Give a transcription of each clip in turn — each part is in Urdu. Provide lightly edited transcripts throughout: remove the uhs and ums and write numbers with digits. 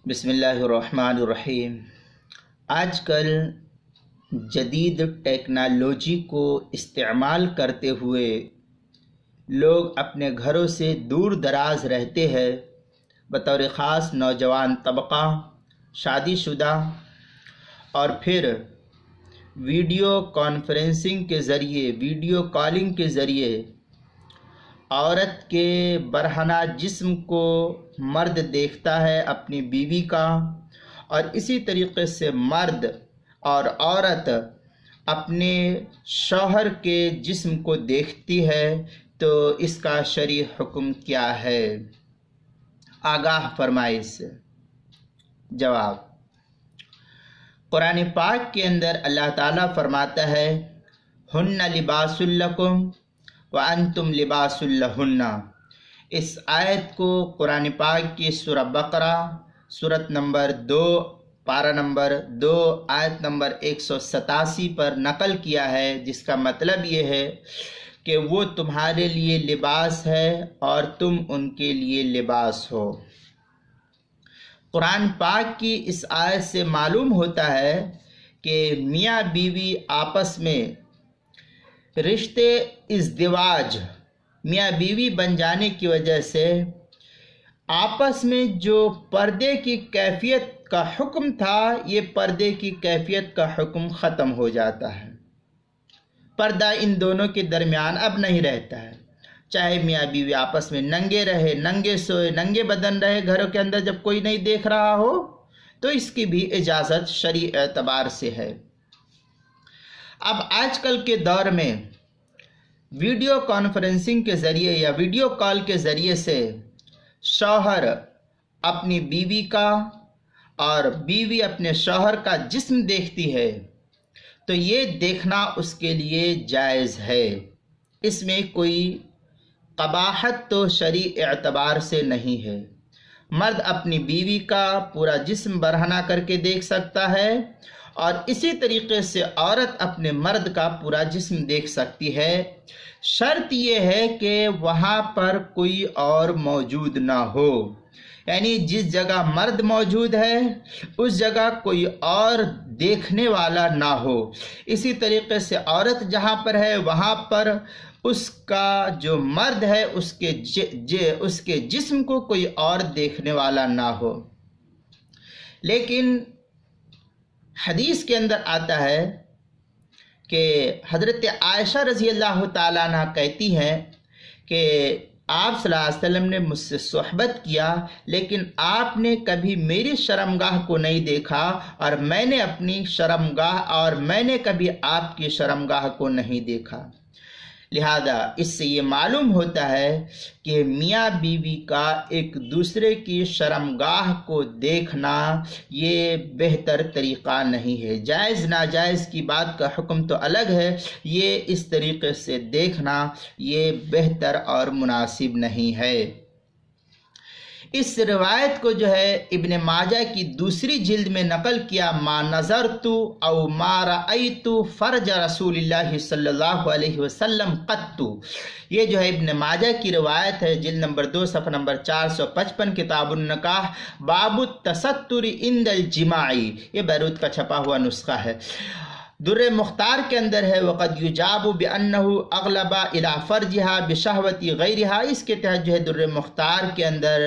بسم اللہ الرحمن الرحیم۔ آج کل جدید ٹیکنالوجی کو استعمال کرتے ہوئے لوگ اپنے گھروں سے دور دراز رہتے ہیں، بطور خاص نوجوان طبقہ، شادی شدہ، اور پھر ویڈیو کانفرنسنگ کے ذریعے، ویڈیو کالنگ کے ذریعے عورت کے برہنہ جسم کو مرد دیکھتا ہے اپنی بیوی کا، اور اسی طریقے سے مرد اور عورت اپنے شوہر کے جسم کو دیکھتی ہے، تو اس کا شرعی حکم کیا ہے؟ آگاہ فرمائے اس سے۔ جواب: قرآن پاک کے اندر اللہ تعالیٰ فرماتا ہے ہن لباس لکم وانتم لباس لہن۔ اس آیت کو قرآن پاک کی سورہ بقرہ، سورت نمبر 2، پارہ نمبر 2، آیت نمبر 187 پر نقل کیا ہے، جس کا مطلب یہ ہے کہ وہ تمہارے لیے لباس ہے اور تم ان کے لیے لباس ہو۔ قرآن پاک کی اس آیت سے معلوم ہوتا ہے کہ میاں بیوی آپس میں رشتے ازدواج، میاں بیوی بن جانے کی وجہ سے آپس میں جو پردے کی کیفیت کا حکم تھا، یہ پردے کی کیفیت کا حکم ختم ہو جاتا ہے۔ پردہ ان دونوں کے درمیان اب نہیں رہتا ہے، چاہے میاں بیوی آپس میں ننگے رہے، ننگے سوئے، ننگے بدن رہے گھروں کے اندر، جب کوئی نہیں دیکھ رہا ہو تو اس کی بھی اجازت شرعی اعتبار سے ہے۔ اب آج کل کے دور میں ویڈیو کانفرنسنگ کے ذریعے یا ویڈیو کال کے ذریعے سے شوہر اپنی بیوی کا اور بیوی اپنے شوہر کا جسم دیکھتی ہے، تو یہ دیکھنا اس کے لیے جائز ہے۔ اس میں کوئی قباحت تو شرعی اعتبار سے نہیں ہے۔ مرد اپنی بیوی کا پورا جسم برہنہ کر کے دیکھ سکتا ہے، اور اسی طریقے سے عورت اپنے مرد کا پورا جسم دیکھ سکتی ہے۔ شرط یہ ہے کہ وہاں پر کوئی اور موجود نہ ہو، یعنی جس جگہ مرد موجود ہے اس جگہ کوئی اور دیکھنے والا نہ ہو۔ اسی طریقے سے عورت جہاں پر ہے وہاں پر اس کا جو مرد ہے اس کے جسم کو کوئی اور دیکھنے والا نہ ہو۔ لیکن حدیث کے اندر آتا ہے کہ حضرت عائشہ رضی اللہ تعالیٰ عنہ کہتی ہیں کہ آپ صلی اللہ علیہ وسلم نے مجھ سے صحبت کیا، لیکن آپ نے کبھی میری شرمگاہ کو نہیں دیکھا، اور میں نے اپنی شرمگاہ، اور میں نے کبھی آپ کی شرمگاہ کو نہیں دیکھا۔ لہذا اس سے یہ معلوم ہوتا ہے کہ میاں بیوی کا ایک دوسرے کی شرمگاہ کو دیکھنا یہ بہتر طریقہ نہیں ہے۔ جائز ناجائز کی بات کا حکم تو الگ ہے، یہ اس طریقے سے دیکھنا یہ بہتر اور مناسب نہیں ہے۔ اس روایت کو جو ہے ابن ماجہ کی دوسری جلد میں نقل کیا، ما نظرت او ما رأیت فرج رسول اللہ صلی اللہ علیہ وسلم قط۔ یہ جو ہے ابن ماجہ کی روایت ہے، جلد نمبر 2، صفحہ نمبر 455، کتاب النکاح، باب التستر عند الجماع۔ یہ بیروت کا چھپا ہوا نسخہ ہے۔ در مختار کے اندر ہے وقد یجاب بانہ اغلب الی فرجها بشہوت غیرها۔ اس کے تحت جو ہے در مختار کے اندر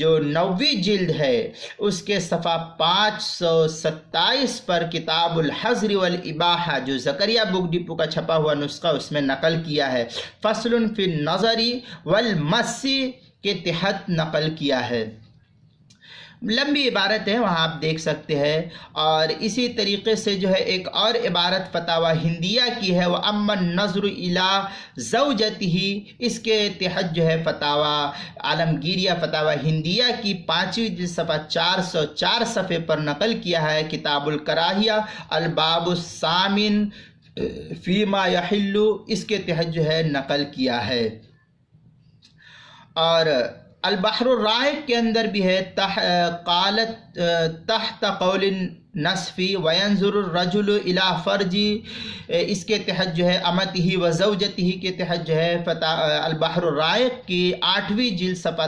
جو 9ویں جلد ہے اس کے صفحہ 527 پر کتاب الحظر والاباحہ، جو زکریا بک ڈپو کا چھپا ہوا نسخہ اس میں نقل کیا ہے، فصل فی النظر والمس کے تحت نقل کیا ہے۔ لمبی عبارت ہے، وہاں آپ دیکھ سکتے ہیں۔ اور اسی طریقے سے جو ہے ایک اور عبارت فتاوی ہندیہ کی ہے، وَأَمَّا النَّظْرُ إِلَىٰ زَوْجَتِهِ، اس کے تحت جو ہے فتاوی عالمگیریہ فتاوی ہندیہ کی 5ویں جلد صفحہ 404 صفحے پر نقل کیا ہے، کتاب الکراہیہ الباب الثامن فیما یحل، اس کے تحت جو ہے نقل کیا ہے۔ اور البحر الرائق کے اندر بھی ہے، قالت تحت قول نصفی وینظر الرجل الی فرجی، اس کے تحت جو ہے امتہ و زوجتہ کے تحت جو ہے البحر الرائق کی 8ویں جلد صفحہ